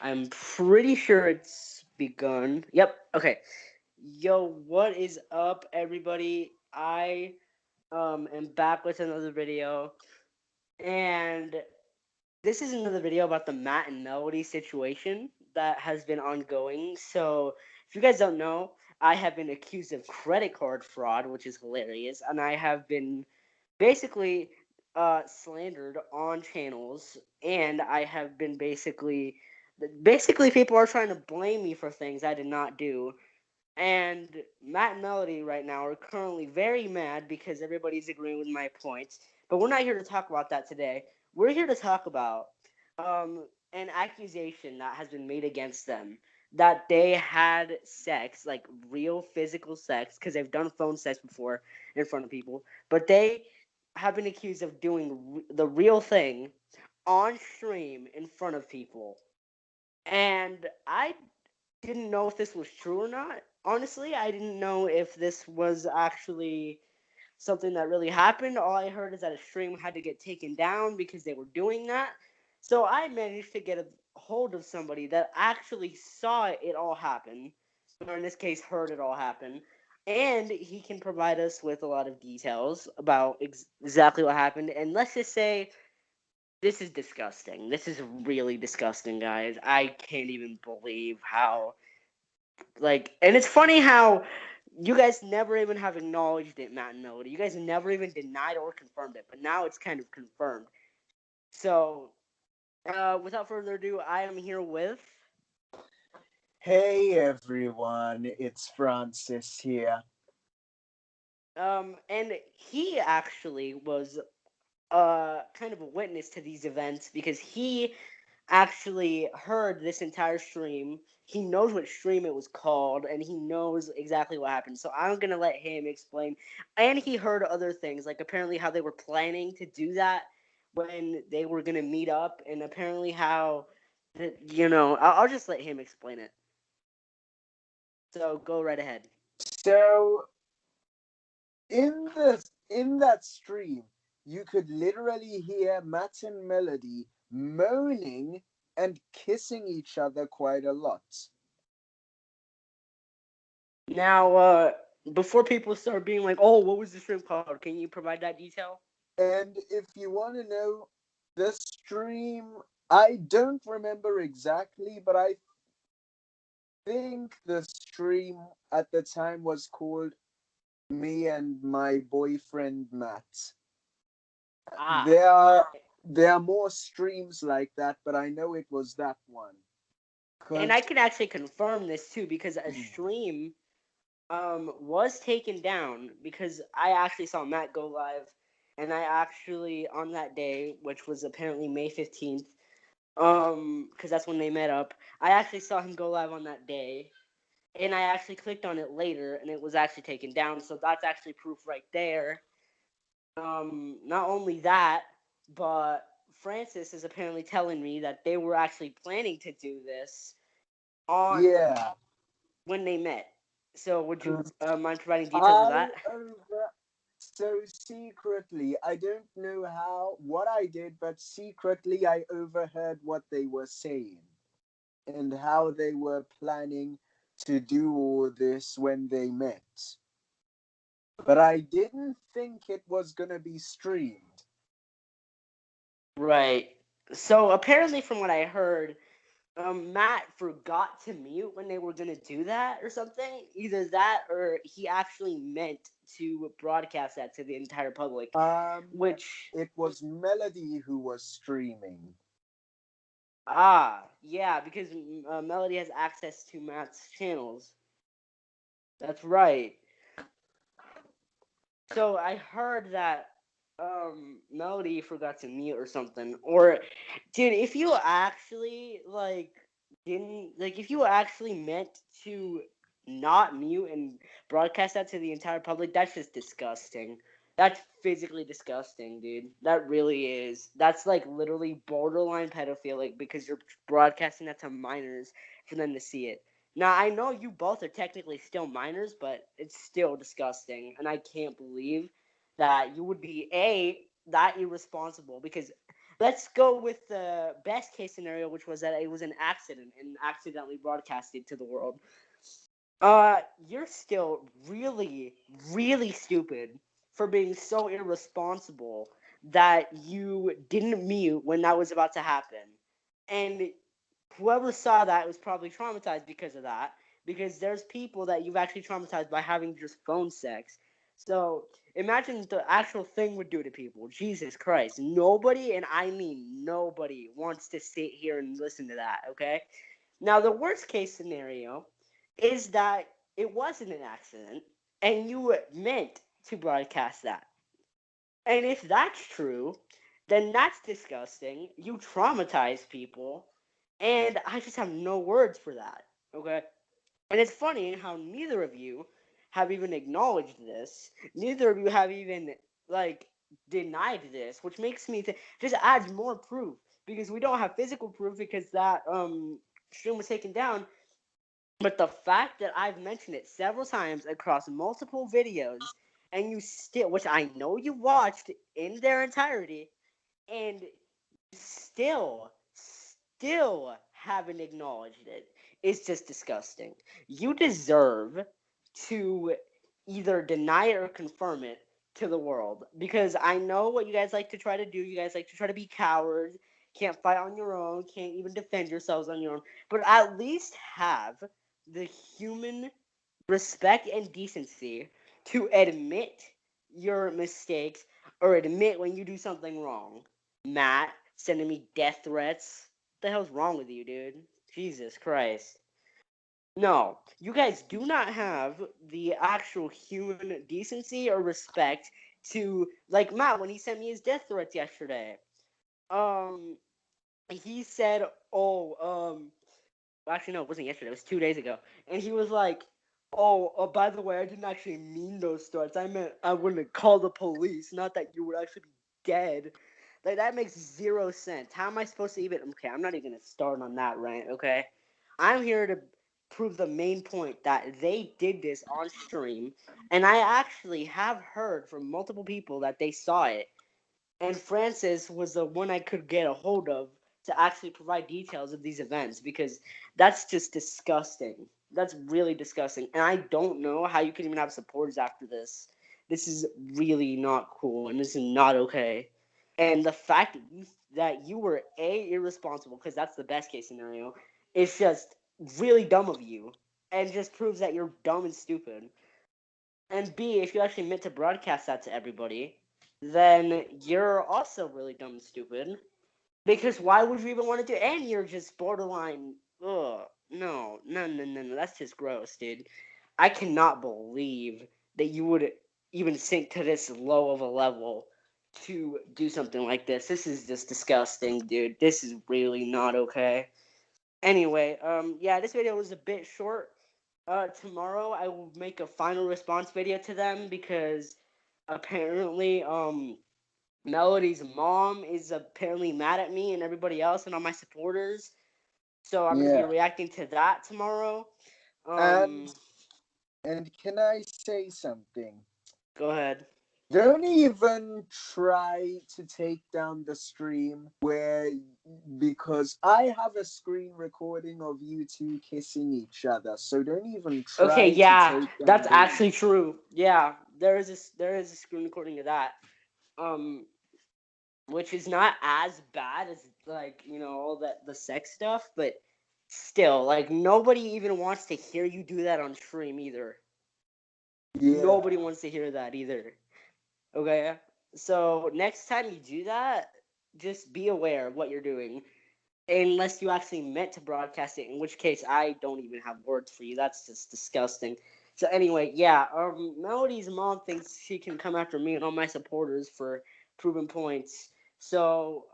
I'm pretty sure it's begun. Yep. Okay. Yo, what is up, everybody? I am back with another video, and this is another video about the Matt and Melody situation that has been ongoing. So, if you guys don't know, I have been accused of credit card fraud, which is hilarious, and I have been basically slandered on channels, and I have been basically people are trying to blame me for things I did not do. And Matt and Melody right now are currently very mad because everybody's agreeing with my points. But we're not here to talk about that today. We're here to talk about an accusation that has been made against them that they had sex, like real physical sex, because they've done phone sex before in front of people. But they have been accused of doing the real thing on stream in front of people. And I didn't know if this was true or not. Honestly, I didn't know if this was actually something that really happened. All I heard is that a stream had to get taken down because they were doing that. So I managed to get a hold of somebody that actually saw it all happen, or in this case, heard it all happen. And he can provide us with a lot of details about exactly what happened. And let's just say this is disgusting. This is really disgusting, guys. I can't even believe how and it's funny how you guys never even have acknowledged it, Matt and Melody. You guys never even denied or confirmed it, but now it's kind of confirmed. So, without further ado, I am here with. Hey everyone, it's Francis here. And he actually was kind of a witness to these events because he actually heard this entire stream. He knows what stream it was called, and he knows exactly what happened. So I'm gonna let him explain. And he heard other things, like apparently how they were planning to do that when they were gonna meet up, and apparently how, I'll just let him explain it. So go right ahead. So in that stream, you could literally hear Matt and Melody moaning and kissing each other quite a lot. Now, before people start being like, "Oh, what was the stream called?" Can you provide that detail? And if you want to know the stream, I don't remember exactly, but I think the stream at the time was called Me and My Boyfriend Matt. Ah, There are there are more streams like that, but I know it was that one. and Cause I can actually confirm this too because a stream was taken down because I actually saw Matt go live, and I actually on that day, which was apparently May 15th, because that's when they met up. I actually saw him go live on that day, and I actually clicked on it later, and it was actually taken down. So that's actually proof right there. Not only that, but Francis is apparently telling me that they were actually planning to do this on yeah, when they met. So would you 'cause mind providing details of I that? over so secretly, I don't know how what I did, but secretly I overheard what they were saying and how they were planning to do all this when they met. But I didn't think it was gonna be streamed. Right. So apparently, from what I heard, Matt forgot to mute when they were gonna do that or something. Either that or he actually meant to broadcast that to the entire public, Um, which it was Melody who was streaming. yeah, because Melody has access to Matt's channels. That's right. So I heard that Melody forgot to mute or something. Or dude, if you actually didn't if you actually meant to not mute and broadcast that to the entire public, that's just disgusting. That's physically disgusting, dude. That really is. That's like literally borderline pedophilic because you're broadcasting that to minors for them to see it. Now I know you both are technically still minors, but it's still disgusting, and I can't believe that you would be that irresponsible because let's go with the best case scenario, which was that it was an accident and accidentally broadcasted to the world. You're still really, really stupid for being so irresponsible that you didn't mute when that was about to happen. And whoever saw that was probably traumatized because of that. Because there's people that you've actually traumatized by having just phone sex. So imagine the actual thing would do to people. Jesus Christ. Nobody, and I mean nobody, wants to sit here and listen to that, okay? Now, the worst case scenario is that it wasn't an accident and you meant to broadcast that. And if that's true, then that's disgusting. You traumatize people, and I just have no words for that. Okay? And it's funny how neither of you have even acknowledged this. Neither of you have even, like, denied this, which makes me just adds more proof because we don't have physical proof because that stream was taken down. But the fact that I've mentioned it several times across multiple videos, and you still, which I know you watched in their entirety, and still haven't acknowledged it, is just disgusting. You deserve to either deny it or confirm it to the world. Because I know what you guys like to try to do. You guys like to try to be cowards, can't fight on your own, can't even defend yourselves on your own. But at least have the human respect and decency to admit your mistakes or admit when you do something wrong. Matt sending me death threats. What the hell's wrong with you, dude? Jesus Christ. No, you guys do not have the actual human decency or respect to, like Matt when he sent me his death threats yesterday. Um, he said, "Oh, well, actually, no, it wasn't yesterday. It was 2 days ago." And he was like, "Oh, by the way, I didn't actually mean those threats. I meant I wouldn't call the police. Not that you would actually be dead." Like, that makes zero sense. How am I supposed to even? Okay, I'm not even gonna start on that rant. Okay, I'm here to prove the main point that they did this on stream, and I actually have heard from multiple people that they saw it. And Francis was the one I could get a hold of to actually provide details of these events because that's just disgusting. That's really disgusting. And I don't know how you can even have supporters after this. This is really not cool and this is not okay. And the fact that you were irresponsible, because that's the best case scenario, is just really dumb of you and just proves that you're dumb and stupid. And B, if you actually meant to broadcast that to everybody, then you're also really dumb and stupid. Because why would you even want to do? And you're just borderline. Ugh, no. That's just gross, dude. I cannot believe that you would even sink to this low of a level to do something like this. This is just disgusting, dude. This is really not okay. Anyway, yeah, this video was a bit short. Tomorrow I will make a final response video to them because apparently, Melody's mom is apparently mad at me and everybody else and all my supporters. So I'm gonna be Yeah. reacting to that tomorrow. And and can I say something? Go ahead. Don't even try to take down the stream where, because I have a screen recording of you two kissing each other. So don't even Okay, try to yeah, take down that's the. actually true. Yeah, there is a screen recording of that. Um, which is not as bad as, like, all that the sex stuff, but still, like, nobody even wants to hear you do that on stream either. Yeah. Nobody wants to hear that either. Okay? So next time you do that, just be aware of what you're doing. Unless you actually meant to broadcast it, in which case I don't even have words for you. That's just disgusting. So anyway, yeah, Melody's mom thinks she can come after me and all my supporters for proven points. So,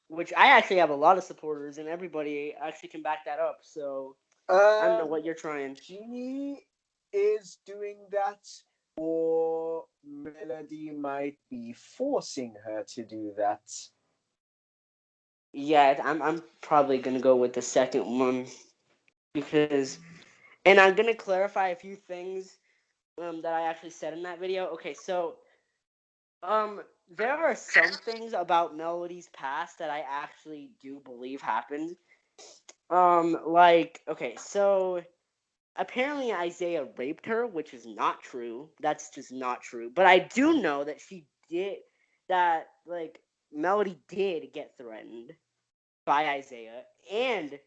which I actually have a lot of supporters, and everybody actually can back that up. So I don't know Um, what you're trying. she is doing that, or Melody might be forcing her to do that. Yeah, I'm probably gonna go with the second one because, and I'm gonna clarify a few things that I actually said in that video. Okay, so there are some things about Melody's past that I actually do believe happened. Like, okay, so apparently Isaiah raped her, which is not true. That's just not true. But I do know that like, Melody did get threatened by Isaiah, and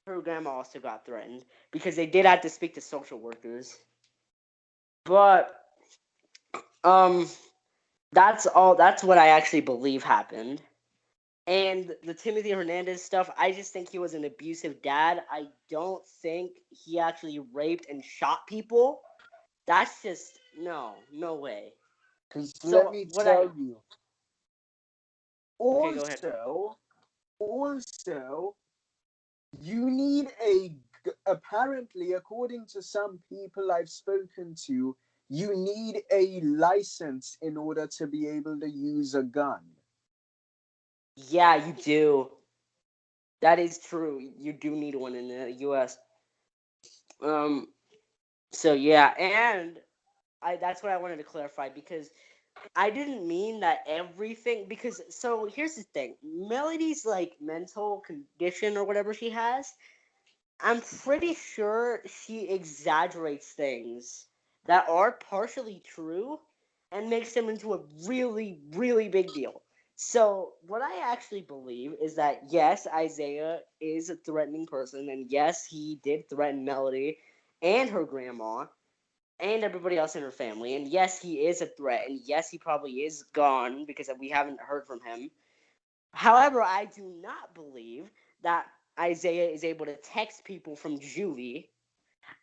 her grandma also got threatened because they did have to speak to social workers. But, um, that's what I actually believe happened. And the Timothy Hernandez stuff, I just think he was an abusive dad. I don't think he actually raped and shot people. That's just no way. Because let So me what I tell you, okay, go ahead. also, you need apparently, according to some people I've spoken to, you need a license in order to be able to use a gun. Yeah, you do. That is true. You do need one in the U.S. Um. So yeah, and I that's what I wanted to clarify because I didn't mean that everything because so here's the thing. Melody's like mental condition or whatever she has, I'm pretty sure she exaggerates things that are partially true and makes them into a really, really big deal. So, what I actually believe is that yes, Isaiah is a threatening person, and yes, he did threaten Melody and her grandma and everybody else in her family, and yes, he is a threat, and yes, he probably is gone because we haven't heard from him. However, I do not believe that Isaiah is able to text people from Julie.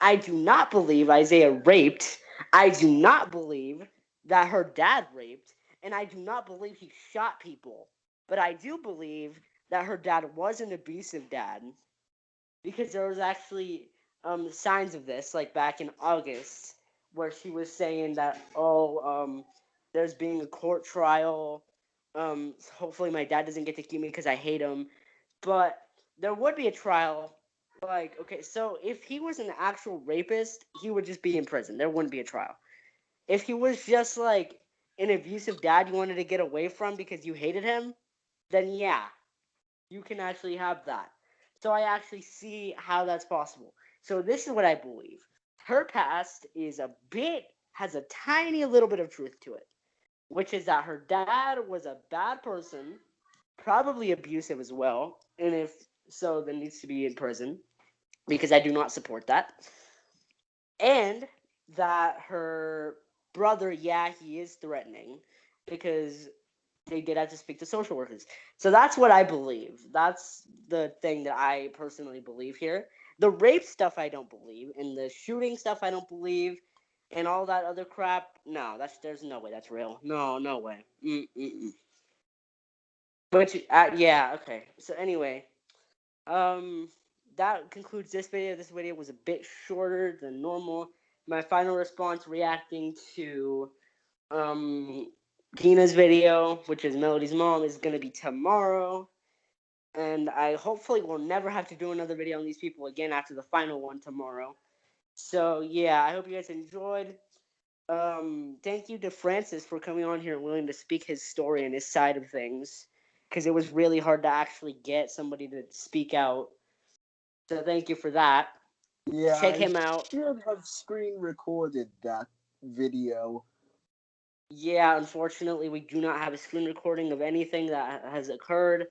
I do not believe Isaiah raped. I do not believe that her dad raped. And I do not believe he shot people. But I do believe that her dad was an abusive dad because there was actually signs of this, like back in August, where she was saying that, there's being a court trial. Hopefully my dad doesn't get to keep me because I hate him. But there would be a trial. Like, okay, so if he was an actual rapist, he would just be in prison. There wouldn't be a trial. If he was just like an abusive dad you wanted to get away from because you hated him, then yeah, you can actually have that. So I actually see how that's possible. So this is what I believe. Her past is has a tiny little bit of truth to it, which is that her dad was a bad person, probably abusive as well, and if so, then needs to be in prison because I do not support that. And that her brother, yeah, he is threatening because they did have to speak to social workers. So that's what I believe. That's the thing that I personally believe here. The rape stuff I don't believe, and the shooting stuff I don't believe, and all that other crap. No, there's no way that's real. No, no way. Mm-mm. But yeah, okay. So anyway, um, that concludes this video. This video was a bit shorter than normal. My final response reacting to um Tina's video, which is Melody's mom, is gonna be tomorrow. And I hopefully will never have to do another video on these people again after the final one tomorrow. So yeah, I hope you guys enjoyed. Thank you to Francis for coming on here and willing to speak his story and his side of things. Because it was really hard to actually get somebody to speak out. So thank you for that. Yeah, Check I him out. should have screen recorded that video. Yeah, unfortunately, we do not have a screen recording of anything that has occurred.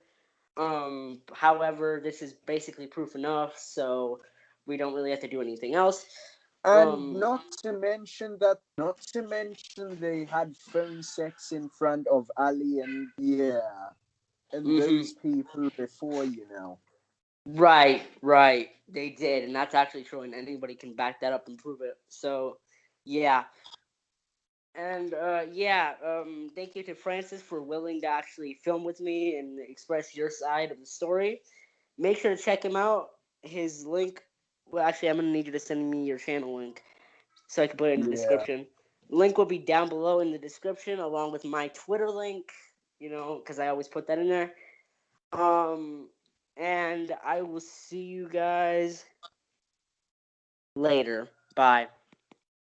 However, this is basically proof enough, so we don't really have to do anything else. And Um, not to mention they had phone sex in front of Ali and yeah, and mm-hmm. those people before. Right. They did, and that's actually true, and anybody can back that up and prove it. So, yeah. And thank you to Francis for willing to actually film with me and express your side of the story. Make sure to check him out. His link. Well, actually, I'm gonna need you to send me your channel link so I can put it in the Yeah. description. Link will be down below in the description, along with my Twitter link. Because I always put that in there. Um, and I will see you guys later. Bye.